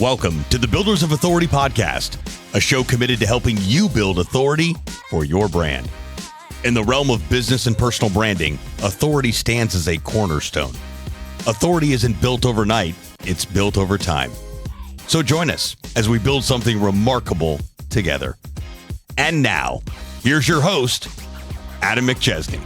Welcome to the Builders of Authority podcast, a show committed to helping you build authority for your brand. In the realm of business and personal branding, authority stands as a cornerstone. Authority isn't built overnight, it's built over time. So join us as we build something remarkable together. And now, here's your host, Adam McChesney.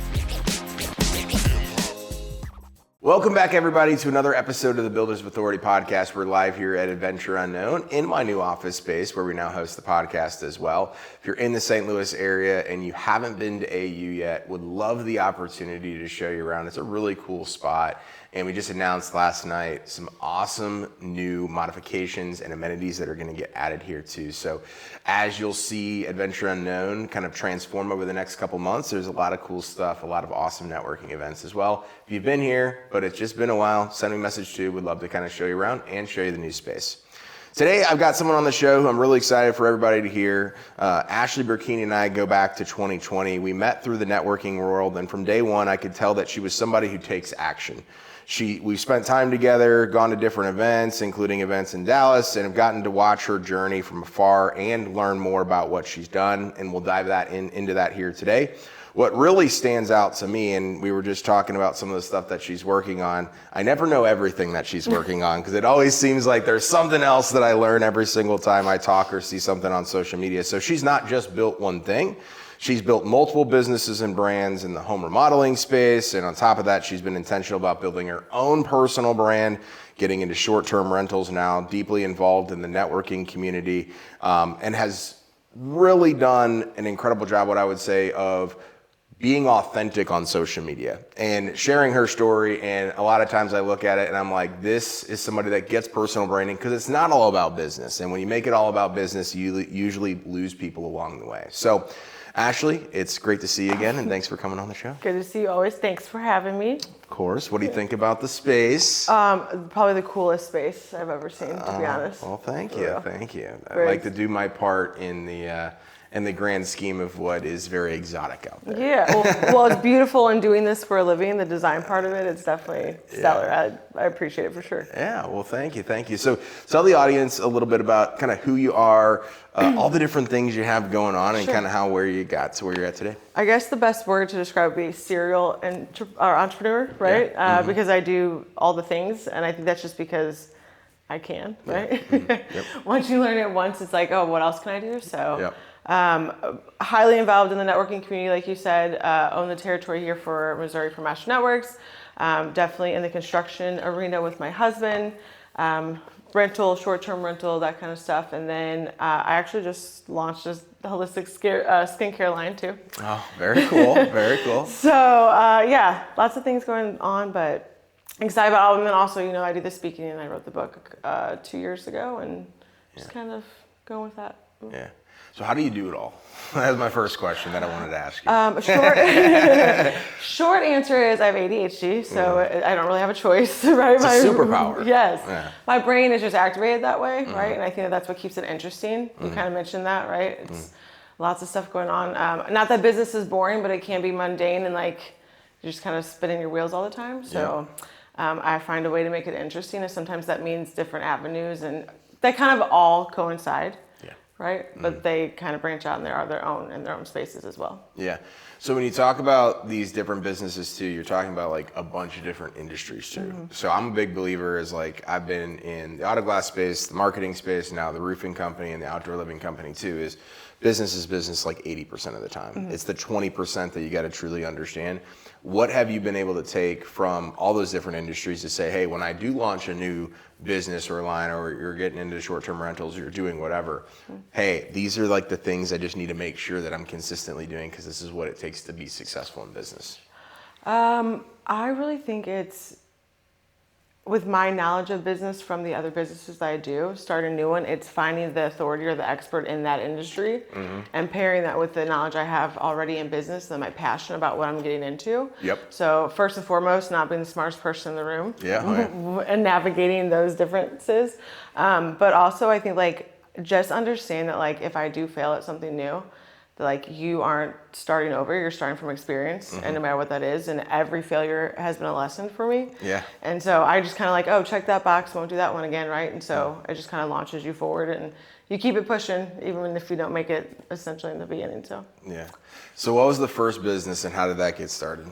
Welcome back, everybody, to another episode of the Builders of Authority podcast. We're live here at Adventure Unknown in my new office space where we now host the podcast as well. If you're in the St. Louis area and you haven't been to AU yet, would love the opportunity to show you around. It's a really cool spot. And we just announced last night some awesome new modifications and amenities that are going to get added here too. So as you'll see Adventure Unknown kind of transform over the next couple months, there's a lot of cool stuff, a lot of awesome networking events as well. If you've been here, but it's just been a while, send me a message too. We'd love to kind of show you around and show you the new space. Today, I've got someone on the show who I'm really excited for everybody to hear. Ashley Burkeen and I go back to 2020. We met through the networking world, and from day one, I could tell that she was somebody who takes action. We've spent time together, gone to different events, including events in Dallas, and have gotten to watch her journey from afar and learn more about what she's done, and we'll dive into that here today. What really stands out to me, and we were just talking about some of the stuff that she's working on, I never know everything that she's working on because it always seems like there's something else that I learn every single time I talk or see something on social media. So she's not just built one thing. She's built multiple businesses and brands in the home remodeling space, and on top of that, she's been intentional about building her own personal brand, getting into short-term rentals now, deeply involved in the networking community, and has really done an incredible job, what I would say, of being authentic on social media and sharing her story. And a lot of times I look at it and I'm like, this is somebody that gets personal branding because it's not all about business. And when you make it all about business, you usually lose people along the way. So Ashley, it's great to see you again, and thanks for coming on the show. Good to see you always. Thanks for having me. Of course. What do you think about the space? Probably the coolest space I've ever seen, to be honest. Well, thank you. Thank you. I like to do my part in the grand scheme of what is very exotic out there. Yeah. Well, it's beautiful, and doing this for a living, the design part of it, it's definitely stellar. Yeah. I appreciate it for sure. Yeah. Well, thank you. Thank you. So tell the audience a little bit about kind of who you are, all the different things you have going on, and kind of where you got to where you're at today. I guess the best word to describe would be serial entrepreneur, right? Yeah. Because I do all the things, and I think that's just because I can, right? Mm-hmm. Yep. Once you learn it once, it's like, oh, what else can I do? So highly involved in the networking community, like you said, own the territory here for Missouri for Master Networks, definitely in the construction arena with my husband, rental, short-term rental, that kind of stuff. And then I actually just launched a holistic skincare line too. Oh, very cool. Very cool. So lots of things going on, but excited about all of them. And also, I do the speaking, and I wrote the book 2 years ago, and just kind of going with that. Yeah. So how do you do it all? That was my first question that I wanted to ask you. Short answer is I have ADHD, so I don't really have a choice, right? It's a superpower. Yes. Yeah. My brain is just activated that way, right? And I think that's what keeps it interesting. You kind of mentioned that, right? It's lots of stuff going on. Not that business is boring, but it can be mundane and like you're just kind of spinning your wheels all the time. So I find a way to make it interesting, and sometimes that means different avenues, and they kind of all coincide. Right? But they kind of branch out, and they are their own spaces as well. Yeah. So when you talk about these different businesses too, you're talking about like a bunch of different industries too. Mm-hmm. So I'm a big believer is like, I've been in the auto glass space, the marketing space, now the roofing company and the outdoor living company too, is business like 80% of the time. Mm-hmm. It's the 20% that you got to truly understand. What have you been able to take from all those different industries to say, hey, when I do launch a new business or line, or you're getting into short-term rentals, or you're doing whatever, hey, these are like the things I just need to make sure that I'm consistently doing because this is what it takes to be successful in business? I really think it's, with my knowledge of business from the other businesses that I do, start a new one, it's finding the authority or the expert in that industry and pairing that with the knowledge I have already in business and my passion about what I'm getting into. Yep. So first and foremost, not being the smartest person in the room and navigating those differences. But also I think like just understand that like if I do fail at something new, that like you aren't starting over, you're starting from experience, and no matter what that is, and every failure has been a lesson for me. Yeah. And so I just kind of like, oh, check that box, won't do that one again, right? And so it just kind of launches you forward, and you keep it pushing, even if you don't make it essentially in the beginning. So yeah. So what was the first business, and how did that get started?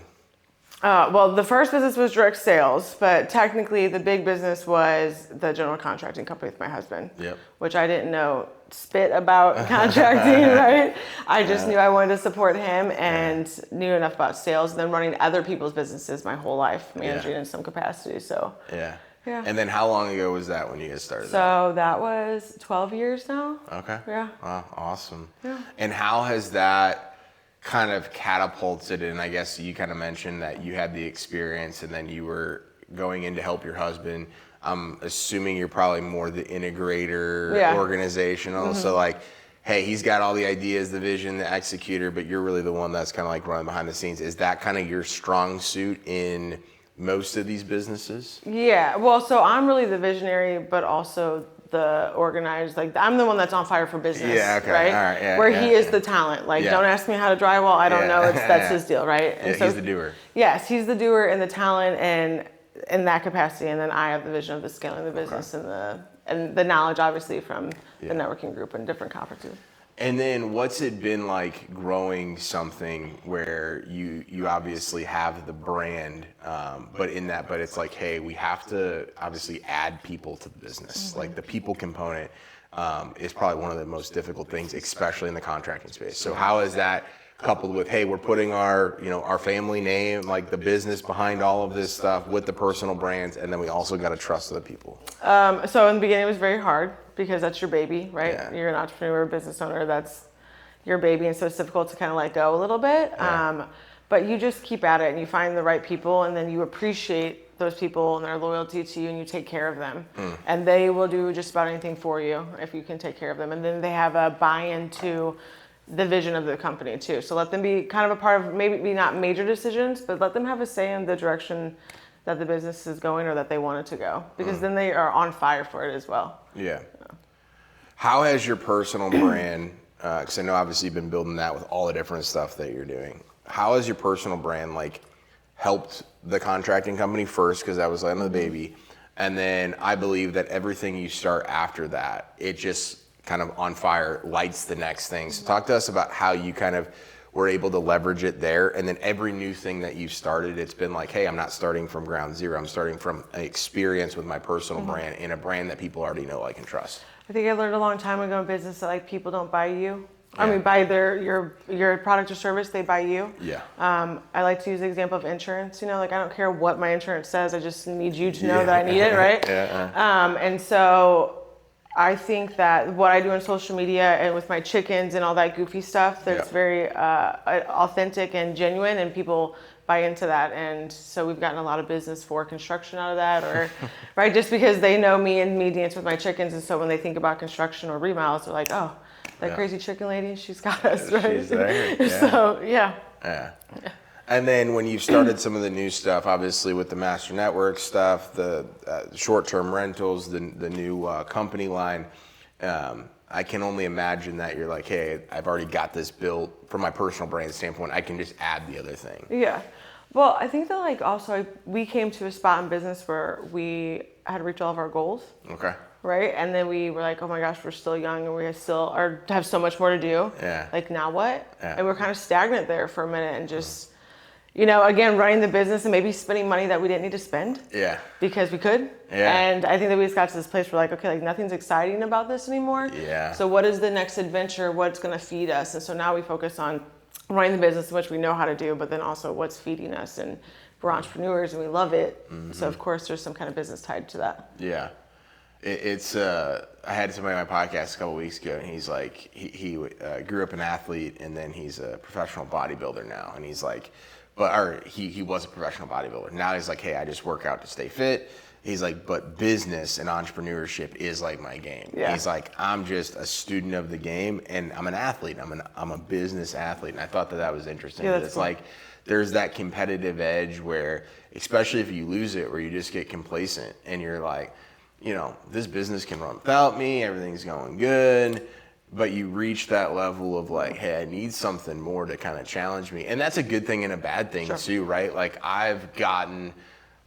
Well, the first business was direct sales, but technically the big business was the general contracting company with my husband, Yep. which I didn't know spit about contracting, right? I just knew I wanted to support him and knew enough about sales, and then running other people's businesses my whole life, managing in some capacity. So Yeah. Yeah. And then how long ago was that when you guys started? So that was 12 years now. Okay. Yeah. Wow, awesome. Yeah. And how has that kind of catapulted? And I guess you kind of mentioned that you had the experience and then you were going in to help your husband. I'm assuming you're probably more the integrator, organizational. So like, hey, he's got all the ideas, the vision, the executor, but you're really the one that's kind of like running behind the scenes. Is that kind of your strong suit in most of these businesses? Yeah, well, so I'm really the visionary, but also the organized. Like, I'm the one that's on fire for business, right? All right, yeah, Where he is the talent. Like, don't ask me how to drywall. I don't know. That's his deal, right? And so, he's the doer. Yes, he's the doer and the talent, and in that capacity. And then I have the vision of the scaling the business and the knowledge, obviously, from the networking group and different conferences. And then what's it been like growing something where you obviously have the brand, but it's like, hey, we have to obviously add people to the business. Like the people component is probably one of the most difficult things, especially in the contracting space. So how is that coupled with, hey, we're putting our family name, like the business behind all of this stuff with the personal brands, and then we also got to trust the people. So in the beginning, it was very hard because that's your baby, right? Yeah. You're an entrepreneur, business owner, that's your baby, and so it's difficult to kind of let go a little bit. Yeah. But you just keep at it, and you find the right people, and then you appreciate those people and their loyalty to you, and you take care of them. And they will do just about anything for you if you can take care of them. And then they have a buy-in to the vision of the company too. So let them be kind of a part of maybe not major decisions, but let them have a say in the direction that the business is going or that they want it to go, because then they are on fire for it as well. Yeah. How has your personal brand, because I know obviously you've been building that with all the different stuff that you're doing. How has your personal brand like helped the contracting company first, because that was like the baby, and then I believe that everything you start after that, it just kind of on fire lights the next thing. So talk to us about how you kind of were able to leverage it there, and then every new thing that you've started, it's been like, hey, I'm not starting from ground zero. I'm starting from an experience with my personal brand in a brand that people already know, like, and trust. I think I learned a long time ago in business that like people don't buy you. I mean, buy your product or service, they buy you. Yeah. I like to use the example of insurance. You know, like I don't care what my insurance says. I just need you to know that I need it, right? And so I think that what I do on social media and with my chickens and all that goofy stuff, that's very authentic and genuine, and people buy into that. And so we've gotten a lot of business for construction out of that, or right, just because they know me and me dance with my chickens. And so when they think about construction or remodels, they're like, oh, that crazy chicken lady, she's got us, right? She's there. Yeah. So yeah. And then when you've started some of the new stuff, obviously with the master network stuff, the short-term rentals, the new company line, I can only imagine that you're like, hey, I've already got this built from my personal brand standpoint. I can just add the other thing. Yeah. Well, I think that like also we came to a spot in business where we had to reach all of our goals. Okay. Right? And then we were like, oh my gosh, we're still young and we still have so much more to do. Yeah. Like now what? Yeah. And we're kind of stagnant there for a minute and just, you know, again, running the business and maybe spending money that we didn't need to spend. Yeah. Because we could. Yeah. And I think that we just got to this place where like, okay, like nothing's exciting about this anymore. Yeah. So what is the next adventure? What's going to feed us? And so now we focus on running the business, which we know how to do, but then also what's feeding us. And we're entrepreneurs and we love it. So of course there's some kind of business tied to that. Yeah. It's I had somebody on my podcast a couple weeks ago, and he's like, he grew up an athlete, and then he's a professional bodybuilder now, and he's like, he was a professional bodybuilder. Now he's like, hey, I just work out to stay fit. He's like, but business and entrepreneurship is like my game. Yeah. He's like, I'm just a student of the game, and I'm an athlete. I'm a business athlete, and I thought that was interesting. Yeah, that's it's cool. like there's that competitive edge where, especially if you lose it, where you just get complacent, and you're like, you know, this business can run without me, everything's going good, but you reach that level of like, hey, I need something more to kind of challenge me. And that's a good thing and a bad thing too, right? Like I've gotten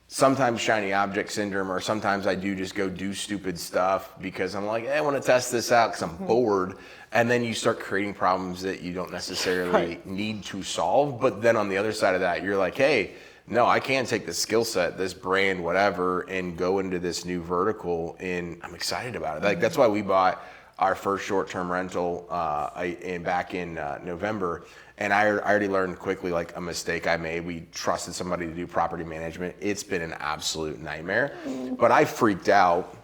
sometimes shiny object syndrome, or sometimes I do just go do stupid stuff because I'm like, hey, I want to test this out because I'm bored. And then you start creating problems that you don't necessarily need to solve. But then on the other side of that, you're like, hey, no, I can take this skill set, this brand, whatever, and go into this new vertical, and I'm excited about it. Like that's why we bought our first short-term rental back in November. And I already learned quickly, like a mistake I made. We trusted somebody to do property management. It's been an absolute nightmare, but I freaked out.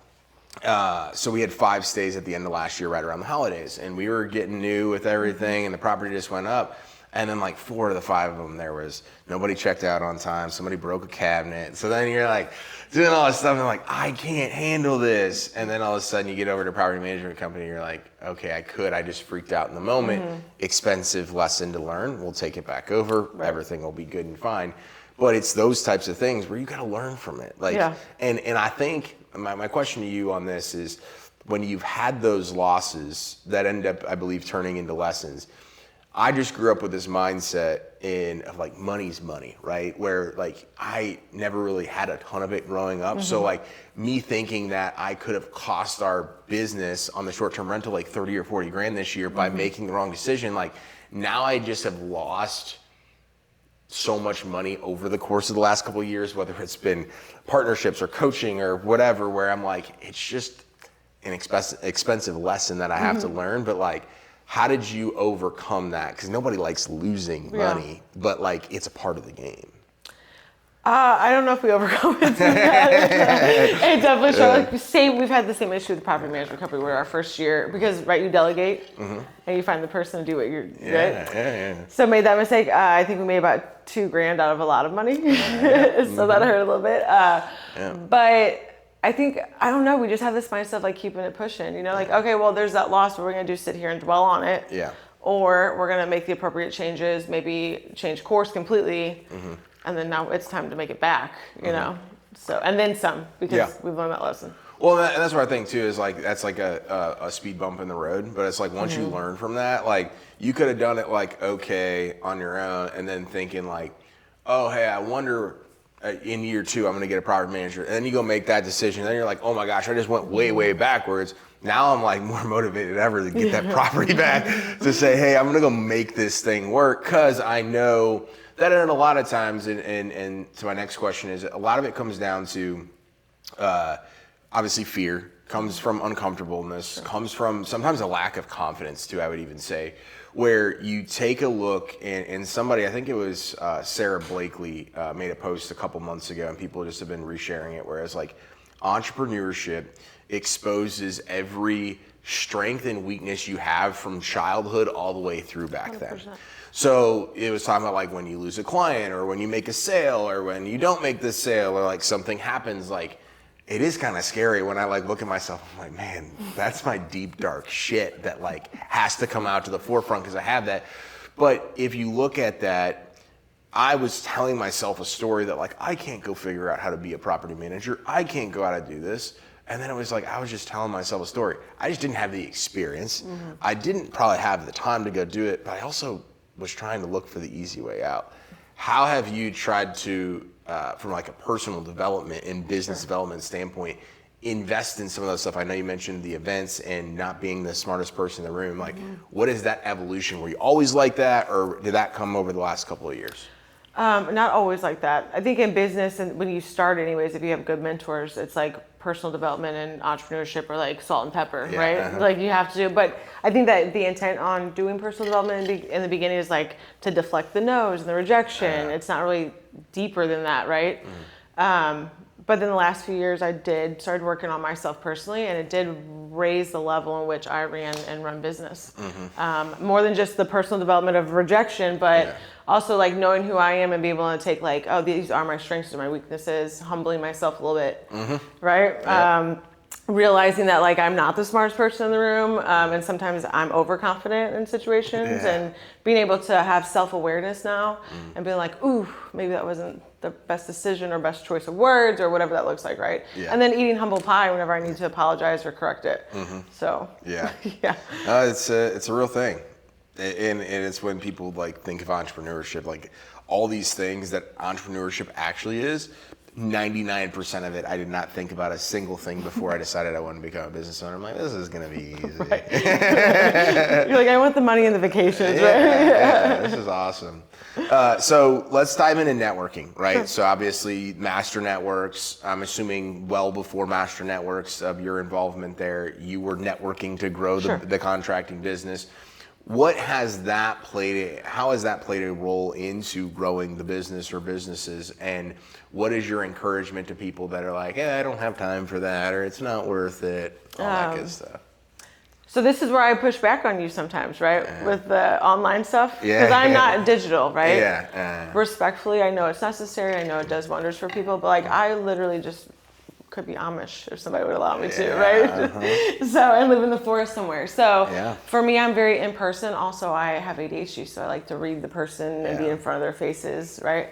So we had 5 stays at the end of last year, right around the holidays, and we were getting new with everything, and the property just went up. And then like 4 of the 5 of them, there was nobody checked out on time. Somebody broke a cabinet. So then you're like doing all this stuff and like, I can't handle this. And then all of a sudden you get over to a property management company. You're like, okay, I just freaked out in the moment. Expensive lesson to learn. We'll take it back over. Right. Everything will be good and fine. But it's those types of things where you got to learn from it. Like, and I think my question to you on this is, when you've had those losses that end up, I believe, turning into lessons, I just grew up with this mindset of like money's money, right? Where like I never really had a ton of it growing up. So like me thinking that I could have cost our business on the short-term rental like 30 or 40 grand this year by making the wrong decision. Like now I just have lost so much money over the course of the last couple of years, whether it's been partnerships or coaching or whatever, where I'm like, it's just an expensive lesson that I have to learn. But like, how did you overcome that? Because nobody likes losing money, but like it's a part of the game. I don't know if we overcome it. It definitely showed. Like we've had the same issue with the property management company where our first year, because you delegate and you find the person to do what you're right. So made that mistake. I think we made about $2,000 out of a lot of money, so that hurt a little bit. But I think, I don't know, we just have this mindset of like keeping it pushing, you know, like, okay, well, there's that loss, what we're going to do is sit here and dwell on it. Or we're going to make the appropriate changes, maybe change course completely. And then now it's time to make it back, you know? So, and then some, because we've learned that lesson. Well, and that's what I think too, is like, that's like a speed bump in the road. But it's like, once you learn from that, like you could have done it like, okay, on your own, and then thinking like, oh, hey, I wonder, in year 2, I'm going to get a property manager. And then you go make that decision. Then you're like, oh my gosh, I just went way backwards. Now I'm like more motivated than ever to get that property back, to say, hey, I'm going to go make this thing work. Because I know that in a lot of times, and to my next question is, a lot of it comes down to, obviously fear, comes from uncomfortableness, comes from sometimes a lack of confidence too, I would even say, where you take a look, and somebody, I think it was Sarah Blakely, made a post a couple months ago, and people just have been resharing it, whereas like entrepreneurship exposes every strength and weakness you have from childhood all the way through back 100%. Then. So it was talking about like when you lose a client, or when you make a sale, or when you don't make this sale, or like something happens, like it is kind of scary when I like look at myself, I'm like, man, that's my deep, dark shit that like has to come out to the forefront because I have that. But if you look at that, I was telling myself a story that like, I can't go figure out how to be a property manager. I can't go out and do this. And then it was like, I was just telling myself a story. I just didn't have the experience. I didn't probably have the time to go do it, but I also was trying to look for the easy way out. How have you tried to, from like a personal development and business development standpoint, invest in some of those stuff? I know you mentioned the events and not being the smartest person in the room. Like, what is that evolution? Were you always like that, or did that come over the last couple of years? Not always like that. I think in business, and when you start anyways, if you have good mentors, it's like personal development and entrepreneurship are like salt and pepper, right? Like you have to do, but I think that the intent on doing personal development in the beginning is like to deflect the no's and the rejection. It's not really deeper than that, right? But then the last few years I started working on myself personally, and it did raise the level in which I ran and run business. More than just the personal development of rejection, but also like knowing who I am and being able to take like, oh, these are my strengths and my weaknesses, humbling myself a little bit, right? realizing that like I'm not the smartest person in the room, and sometimes I'm overconfident in situations, and being able to have self-awareness now and being like, ooh, maybe that wasn't the best decision or best choice of words or whatever that looks like, right? Yeah. And then eating humble pie whenever I need to apologize or correct it. So yeah, yeah, it's a real thing, and it's when people like think of entrepreneurship, like all these things that entrepreneurship actually is. 99% of it, I did not think about a single thing before I decided I wanted to become a business owner. I'm like, this is going to be easy. Right. You're like, I want the money and the vacations, right? Yeah, this is awesome. So let's dive into networking, right? Sure. So obviously Master Networks, I'm assuming well before Master Networks of your involvement there, you were networking to grow the contracting business. What has that how has that played a role into growing the business or businesses? And what is your encouragement to people that are like, I don't have time for that, or it's not worth it, all that good stuff? So this is where I push back on you sometimes, right? With the online stuff, because I'm not digital, right? Respectfully, I know it's necessary. I know it does wonders for people, but like I literally just could be Amish if somebody would allow me to, right? So, and live in the forest somewhere. So for me, I'm very in person. Also, I have ADHD, so I like to read the person and be in front of their faces, right?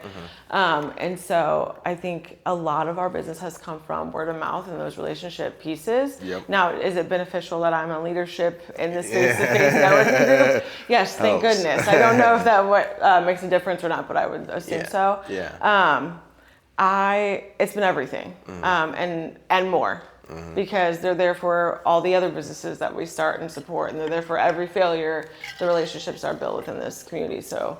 And so I think a lot of our business has come from word of mouth and those relationship pieces. Now, is it beneficial that I'm in leadership in this face-to-face networking group? Yes, thank goodness. I don't know if that makes a difference or not, but I would assume so. It's been everything, and more, because they're there for all the other businesses that we start and support, and they're there for every failure the relationships are built within this community. So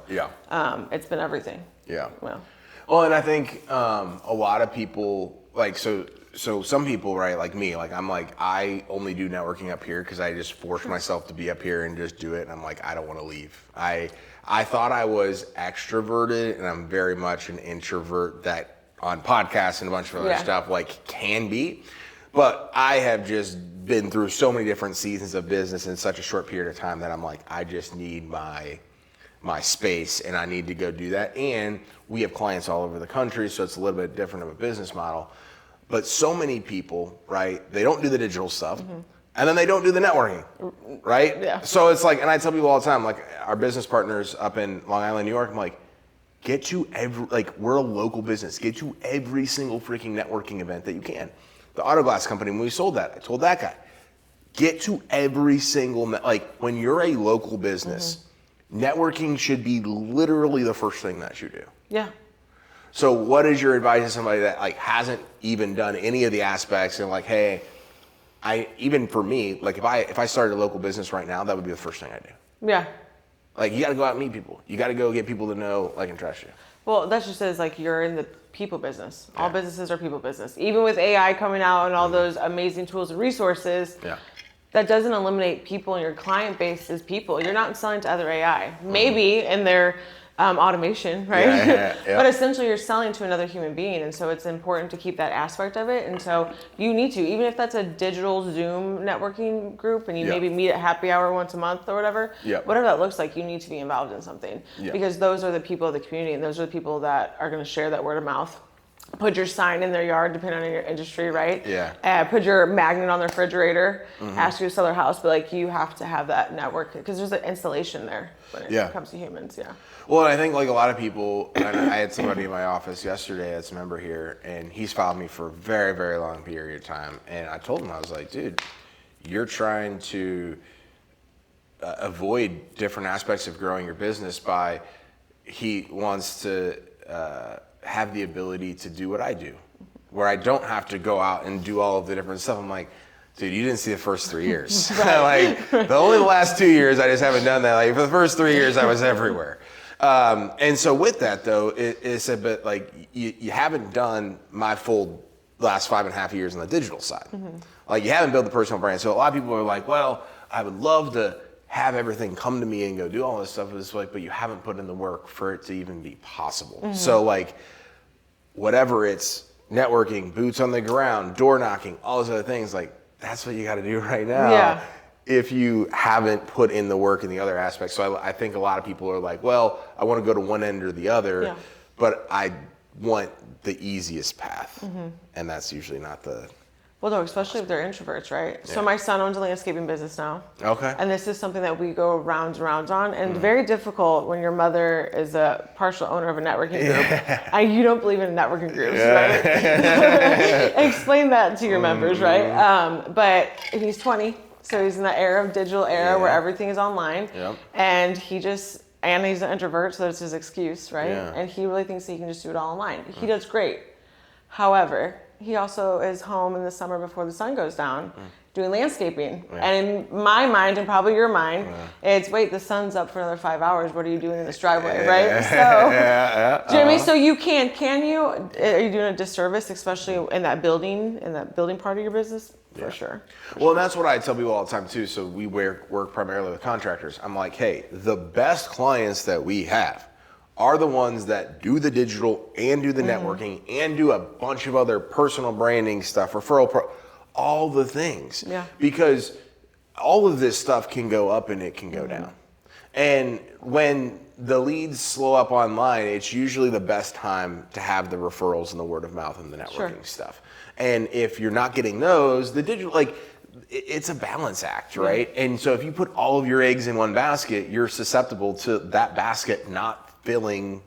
it's been everything. Well, and I think a lot of people like so some people, right, like me, like I'm like I only do networking up here because I just force myself to be up here and just do it, and I'm like I don't want to leave. I thought I was extroverted, and I'm very much an introvert that on podcasts and a bunch of other stuff like can be, but I have just been through so many different seasons of business in such a short period of time that I'm like I just need my space, and I need to go do that. And we have clients all over the country, so it's a little bit different of a business model, but so many people, right, they don't do the digital stuff, and then they don't do the networking, right? So it's like, and I tell people all the time, like our business partners up in Long Island, New York, I'm like, get to we're a local business. Get to every single freaking networking event that you can. The auto glass company, when we sold that, I told that guy, get to every single, when you're a local business, networking should be literally the first thing that you do. So what is your advice to somebody that like hasn't even done any of the aspects and like, hey, even for me, like if I started a local business right now, that would be the first thing I do. Like you got to go out and meet people. You got to go get people to know, like, and trust you. Well, that just says like you're in the people business. All businesses are people business. Even with AI coming out and all those amazing tools and resources, that doesn't eliminate people in your client base as people. You're not selling to other AI. Maybe in their automation, right? But essentially you're selling to another human being, and so it's important to keep that aspect of it. And so you need to, even if that's a digital Zoom networking group and you maybe meet at happy hour once a month or whatever, whatever that looks like, you need to be involved in something, because those are the people of the community, and those are the people that are going to share that word of mouth. Put your sign in their yard, depending on your industry, right? Put your magnet on their refrigerator, ask you to sell their house, but like you have to have that network because there's an installation there when it comes to humans. Well, I think like a lot of people, and I had somebody in my office yesterday that's a member here, and he's followed me for a very, very long period of time. And I told him, I was like, dude, you're trying to avoid different aspects of growing your business by, he wants to have the ability to do what I do, where I don't have to go out and do all of the different stuff. I'm like, dude, you didn't see the first 3 years. Like the last 2 years, I just haven't done that. Like for the first 3 years, I was everywhere. And so with that though, it said, but like you haven't done my full last 5.5 years on the digital side. Like you haven't built the personal brand. So a lot of people are like, well, I would love to have everything come to me and go do all this stuff. It's like, but you haven't put in the work for it to even be possible. So like whatever it's networking, boots on the ground, door knocking, all those other things, like that's what you got to do right now. If you haven't put in the work in the other aspects. So I think a lot of people are like, well, I want to go to one end or the other, but I want the easiest path. And that's usually not the Well, no, especially if they're introverts, right? So my son owns a landscaping business now. Okay. And this is something that we go rounds and rounds on. And very difficult when your mother is a partial owner of a networking group. And you don't believe in networking groups, right? Explain that to your members, right? But he's 20, so he's in that era of digital era where everything is online. Yep. And he's an introvert, so that's his excuse, right? Yeah. And he really thinks that he can just do it all online. He does great. However, he also is home in the summer before the sun goes down doing landscaping. Yeah. And in my mind, and probably your mind, it's, wait, the sun's up for another 5 hours. What are you doing in this driveway, right? So, Jimmy, so you can you? Are you doing a disservice, especially in that building part of your business? For sure. Well, and that's what I tell people all the time too. So we work primarily with contractors. I'm like, hey, the best clients that we have are the ones that do the digital and do the networking and do a bunch of other personal branding stuff, all the things. Yeah. Because all of this stuff can go up and it can go down. And when the leads slow up online, it's usually the best time to have the referrals and the word of mouth and the networking stuff. And if you're not getting those, the digital, it's a balance act, right? And so if you put all of your eggs in one basket, you're susceptible to that basket not filling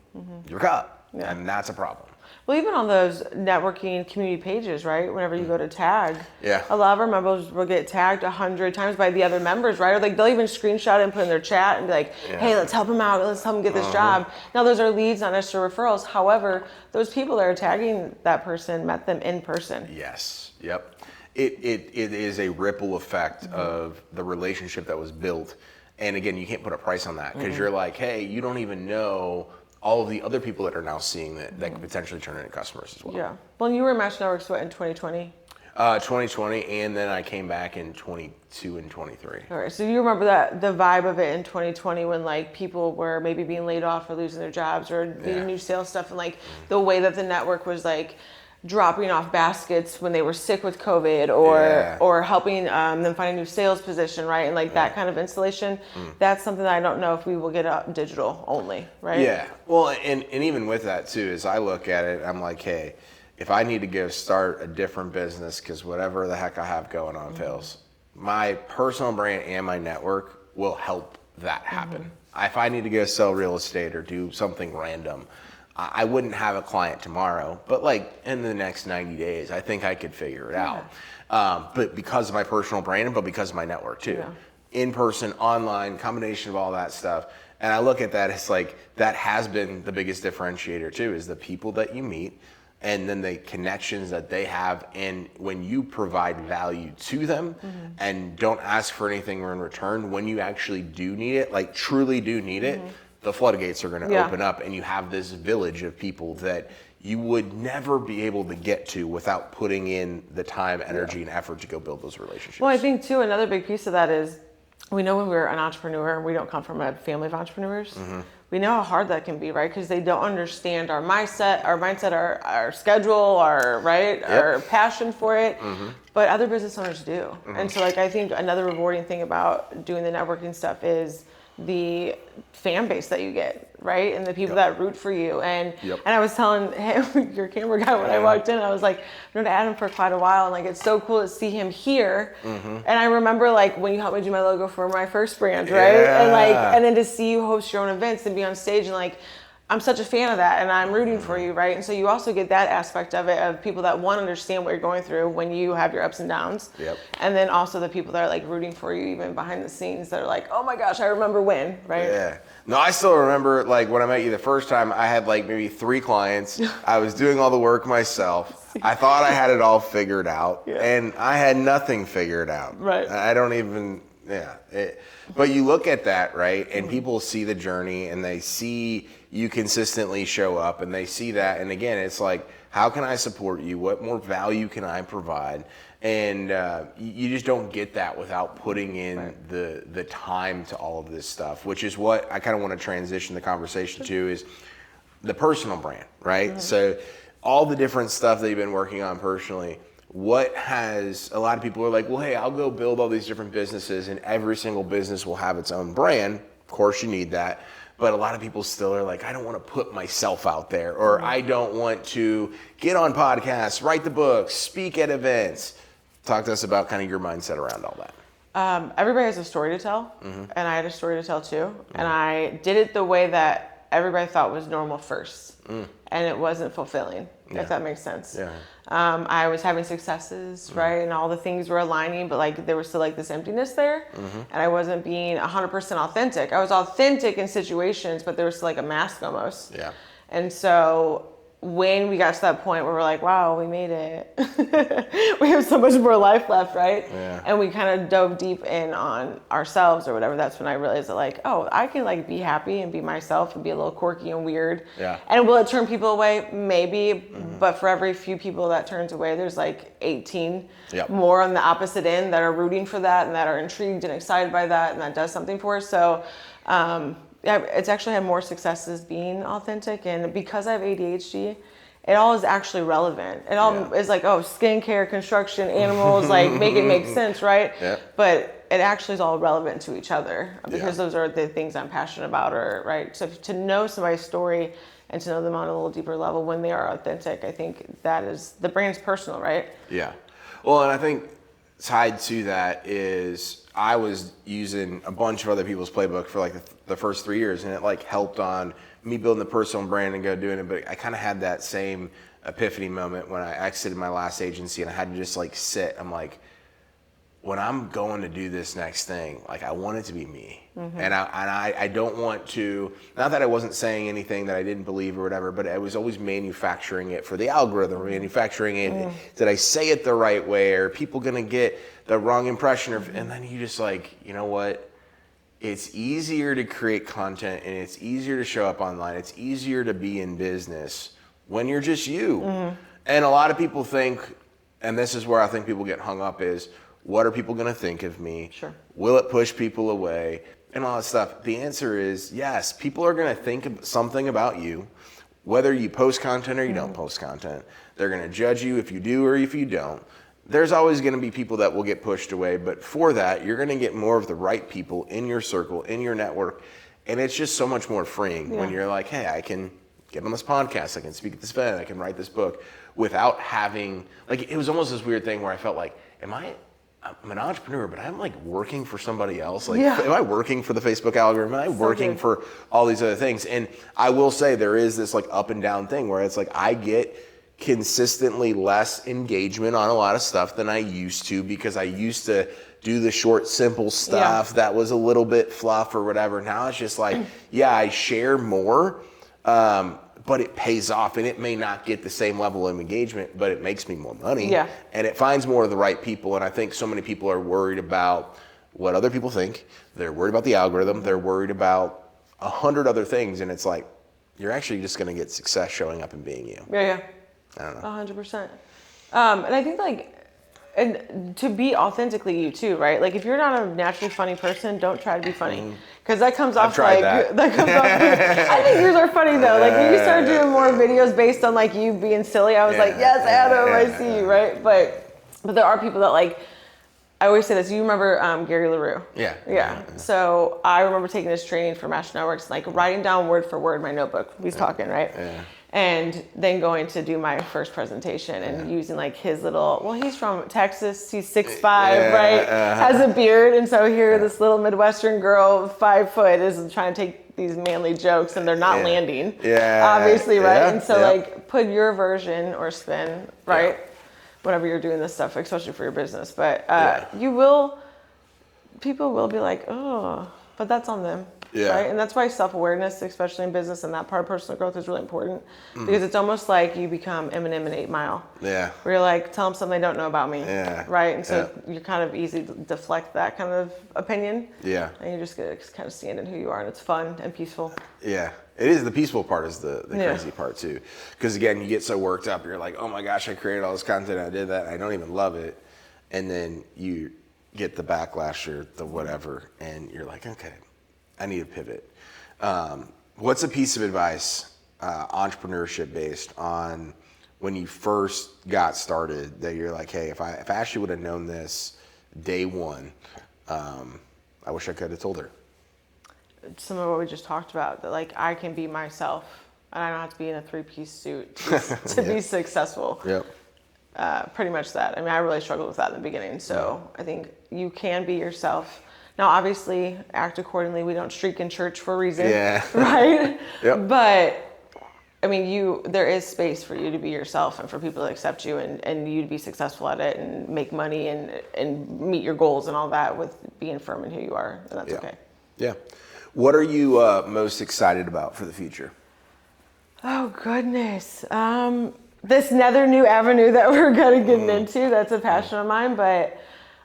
your cup. Yeah. And that's a problem. Well, even on those networking community pages, right? Whenever you go to tag, a lot of our members will get tagged 100 times by the other members, right? Or they'll even screenshot it and put it in their chat and be like, hey, let's help them out. Let's help them get this job. Now, those are leads, not necessarily referrals. However, those people that are tagging that person met them in person. Yes. Yep. It is a ripple effect of the relationship that was built. And again, you can't put a price on that because you're like, hey, you don't even know all of the other people that are now seeing that could potentially turn into customers as well. Yeah. Well, you were at Match Networks, what, in 2020? 2020, and then I came back in 22 and 23. All right. So you remember the vibe of it in 2020 when people were maybe being laid off or losing their jobs or needing new sales stuff, and the way that the network was dropping off baskets when they were sick with COVID or helping them find a new sales position, right? And that kind of installation, that's something that I don't know if we will get up digital only, right? Yeah. Well, and even with that too, as I look at it, I'm like, hey, if I need to go start a different business because whatever the heck I have going on fails, my personal brand and my network will help that happen. If I need to go sell real estate or do something random, I wouldn't have a client tomorrow, but in the next 90 days, I think I could figure it out. But because of my personal brand, but because of my network too. In person, online, combination of all that stuff. And I look at that, it's that has been the biggest differentiator too, is the people that you meet and then the connections that they have. And when you provide value to them and don't ask for anything in return, when you actually do need it, truly do need it, the floodgates are going to open up and you have this village of people that you would never be able to get to without putting in the time, energy, and effort to go build those relationships. Well, I think too, another big piece of that is we know when we're an entrepreneur, we don't come from a family of entrepreneurs. We know how hard that can be, right? Because they don't understand our mindset, our schedule, our passion for it. But other business owners do. And so I think another rewarding thing about doing the networking stuff is the fan base that you get, right? And the people that root for you. And I was telling him, your camera guy, when I walked in, I was like, I've known Adam for quite a while, and it's so cool to see him here. And I remember when you helped me do my logo for my first brand, right? And then to see you host your own events and be on stage and I'm such a fan of that and I'm rooting for you, right? And so you also get that aspect of it, of people that understand what you're going through when you have your ups and downs. And then also the people that are rooting for you even behind the scenes that are oh my gosh, I remember when, right? Yeah. No, I still remember when I met you the first time, I had maybe 3 clients. I was doing all the work myself. I thought I had it all figured out and I had nothing figured out. Right. I don't even, but you look at that, right? And people see the journey and they see you consistently show up and they see that. And again, it's how can I support you? What more value can I provide? And you just don't get that without putting in the time to all of this stuff, which is what I kind of want to transition the conversation to, is the personal brand, right? So all the different stuff that you've been working on personally, a lot of people are well, hey, I'll go build all these different businesses and every single business will have its own brand. Of course you need that. But a lot of people still are I don't want to put myself out there, or I don't want to get on podcasts, write the books, speak at events. Talk to us about kind of your mindset around all that. Everybody has a story to tell, and I had a story to tell too. And I did it the way that everybody thought was normal first, and it wasn't fulfilling, if that makes sense. Yeah. I was having successes, right, and all the things were aligning, but like there was still like this emptiness there, and I wasn't being 100% authentic. I was authentic in situations, but there was still like a mask almost. Yeah. And so when we got to that point where we're like, wow, we made it. We have so much more life left, right? Yeah. And we kind of dove deep in on ourselves or whatever. That's when I realized that like, oh, I can like be happy and be myself and be a little quirky and weird. Yeah. And will it turn people away? Maybe. But for every few people that turns away, there's like 18 more on the opposite end that are rooting for that and that are intrigued and excited by that and that does something for us. So, yeah, it's actually had more successes being authentic, and because I have ADHD, it all is actually relevant. It all is like, oh, skincare, construction, animals, like make it make sense, right? Yeah. But it actually is all relevant to each other because those are the things I'm passionate about, or right. So to know somebody's story and to know them on a little deeper level when they are authentic, I think that is the brand's personal, right? Yeah. Well, and I think tied to that is I was using a bunch of other people's playbook for like the first 3 years, and it like helped on me building the personal brand and go doing it. But I kind of had that same epiphany moment when I exited my last agency and I had to just like sit. I'm like, when I'm going to do this next thing, like I want it to be me. And I don't want to, not that I wasn't saying anything that I didn't believe or whatever, but I was always manufacturing it for the algorithm, manufacturing it. Did I say it the right way? Are people going to get the wrong impression? And then you just like, you know what? It's easier to create content and it's easier to show up online. It's easier to be in business when you're just you. And a lot of people think, and this is where I think people get hung up is, what are people going to think of me? Sure. Will it push people away? And all that stuff. The answer is yes. People are going to think something about you, whether you post content or you don't post content. They're going to judge you if you do or if you don't. There's always going to be people that will get pushed away, but for that, you're going to get more of the right people in your circle, in your network, and it's just so much more freeing when you're like, hey, I can get on this podcast, I can speak at this event, I can write this book, without having, like, it was almost this weird thing where I felt like, I'm an entrepreneur, but I'm like working for somebody else. Like, am I working for the Facebook algorithm? Am I working for all these other things? And I will say there is this like up and down thing where it's like I get consistently less engagement on a lot of stuff than I used to, because I used to do the short, simple stuff that was a little bit fluff or whatever. Now it's just like, I share more, but it pays off, and it may not get the same level of engagement, but it makes me more money. Yeah. And it finds more of the right people. And I think so many people are worried about what other people think. They're worried about the algorithm. They're worried about 100 other things. And it's like, you're actually just going to get success showing up and being you. Yeah. I don't know. 100%. And I think like, and to be authentically you too, right? Like if you're not a naturally funny person, don't try to be funny. Because that comes off like, that comes off, I think yours are funny though. Like when you started doing more videos based on like you being silly, I was like, yes, Adam, I see you, right? But there are people that like, I always say this, you remember Gary LaRue? Yeah. So I remember taking this training for Master Networks, like writing down word for word my notebook. He's talking, right? Yeah. And then going to do my first presentation and using like his little, well, he's from Texas, he's 6'5", right? Has a beard. And so here this little Midwestern girl, 5 foot, is trying to take these manly jokes and they're not landing, obviously, right? And so like put your version or spin, right? Whenever you're doing this stuff, especially for your business. But people will be like, oh, but that's on them. Yeah. Right? And that's why self-awareness, especially in business and that part of personal growth, is really important, because it's almost like you become Eminem in 8 Mile. Yeah. Where you're like, tell them something they don't know about me. Yeah. Right? And so you're kind of easy to deflect that kind of opinion. Yeah. And you just get to kind of stand in who you are, and it's fun and peaceful. Yeah. It is. The peaceful part is the crazy part too. Because again, you get so worked up, you're like, oh my gosh, I created all this content, I did that, and I don't even love it. And then you get the backlash or the whatever, and you're like, okay, I need to pivot. What's a piece of advice, entrepreneurship based, on when you first got started that you're like, hey, if I actually would have known this day one, I wish I could have told her? Some of what we just talked about, that like I can be myself and I don't have to be in a 3-piece suit to be successful. Yep. pretty much that. I mean, I really struggled with that in the beginning. So I think you can be yourself. Now, obviously, act accordingly. We don't streak in church for a reason, right? Yep. But I mean, there is space for you to be yourself and for people to accept you and you to be successful at it and make money and meet your goals and all that with being firm in who you are. And that's okay. Yeah. What are you most excited about for the future? Oh, goodness. This another new avenue that we're kind of getting into, that's a passion of mine. But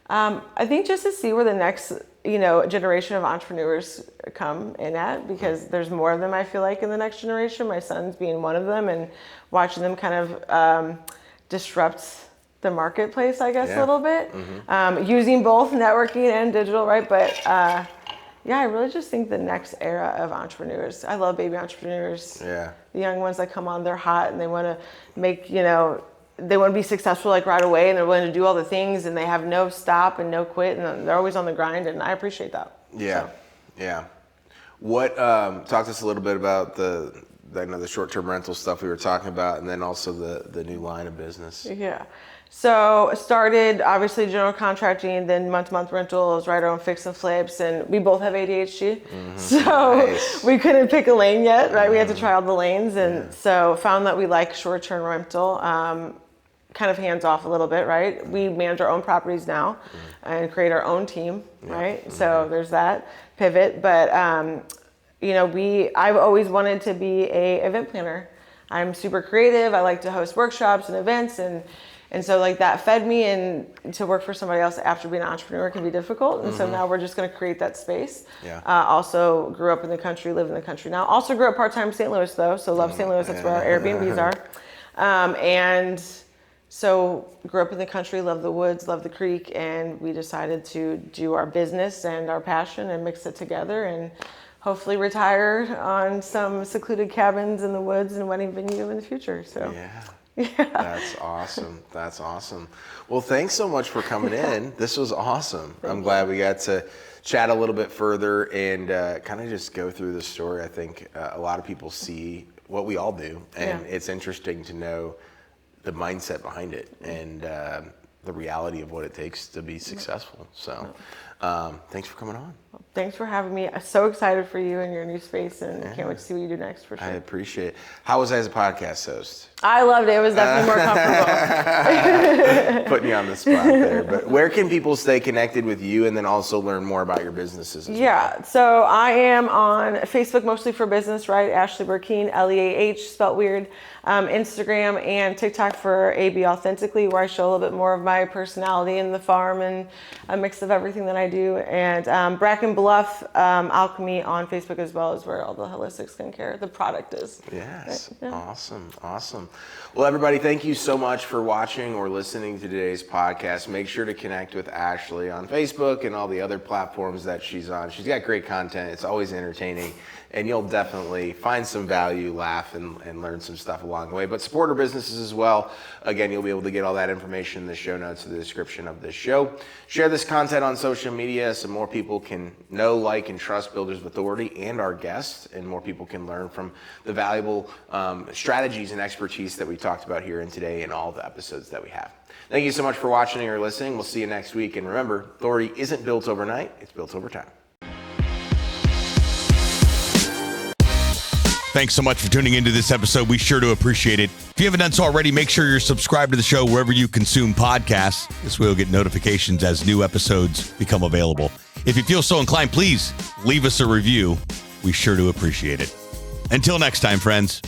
I think just to see where the next, generation of entrepreneurs come in at, because there's more of them, I feel like, in the next generation, my son's being one of them, and watching them kind of disrupt the marketplace, I guess, a little bit, using both networking and digital, right? But I really just think the next era of entrepreneurs. I love baby entrepreneurs. Yeah. The young ones that come on, they're hot and they want to make, they want to be successful like right away, and they're willing to do all the things, and they have no stop and no quit, and they're always on the grind, and I appreciate that. Yeah. So. Yeah. What, talk to us a little bit about the short-term rental stuff we were talking about, and then also the new line of business. Yeah. So started obviously general contracting, then month-to-month rentals, write our own fix and flips, and we both have ADHD, so we couldn't pick a lane yet, right? We had to try all the lanes, and so found that we like short-term rental, kind of hands off a little bit, right? We manage our own properties now and create our own team, right? So there's that pivot, but I've always wanted to be a event planner. I'm super creative. I like to host workshops and events, and so like that fed me, and to work for somebody else after being an entrepreneur can be difficult. And so now we're just going to create that space. Yeah. Also grew up in the country, live in the country now. Also grew up part-time in St. Louis though. So love St. Louis. That's where our Airbnbs are. And so grew up in the country, love the woods, love the creek. And we decided to do our business and our passion and mix it together, and hopefully retire on some secluded cabins in the woods and wedding venue in the future. So. Yeah. That's awesome. That's awesome. Well, thanks so much for coming in. This was awesome. I'm glad we got to chat a little bit further and kind of just go through the story. I think a lot of people see what we all do, and it's interesting to know the mindset behind it and the reality of what it takes to be successful. So thanks for coming on. Thanks for having me. I'm so excited for you and your new space, and can't wait to see what you do next, for sure. I appreciate it. How was I as a podcast host? I loved it. It was definitely more comfortable. Putting you on the spot there. But where can people stay connected with you and then also learn more about your businesses as well? So I am on Facebook mostly for business, right? Ashley Burkeen, Leah, spelt weird. Instagram and TikTok for AB Authentically, where I show a little bit more of my personality in the farm and a mix of everything that I do. And Bracken Bluff Alchemy on Facebook as well, is where all the holistic skincare, the product is. Yes. Right? Yeah. Awesome. Well, everybody, thank you so much for watching or listening to today's podcast. Make sure to connect with Ashley on Facebook and all the other platforms that she's on. She's got great content. It's always entertaining, and you'll definitely find some value, laugh, and learn some stuff along the way. But support her businesses as well. Again, you'll be able to get all that information in the show notes of the description of this show. Share this content on social media so more people can know, like, and trust Builders of Authority and our guests, and more people can learn from the valuable strategies and expertise that we talked about here in today and all the episodes that we have. Thank you so much for watching or listening. We'll see you next week. And remember, authority isn't built overnight. It's built over time. Thanks so much for tuning into this episode. We sure do appreciate it. If you haven't done so already, make sure you're subscribed to the show wherever you consume podcasts. This way you'll get notifications as new episodes become available. If you feel so inclined, please leave us a review. We sure do appreciate it. Until next time, friends.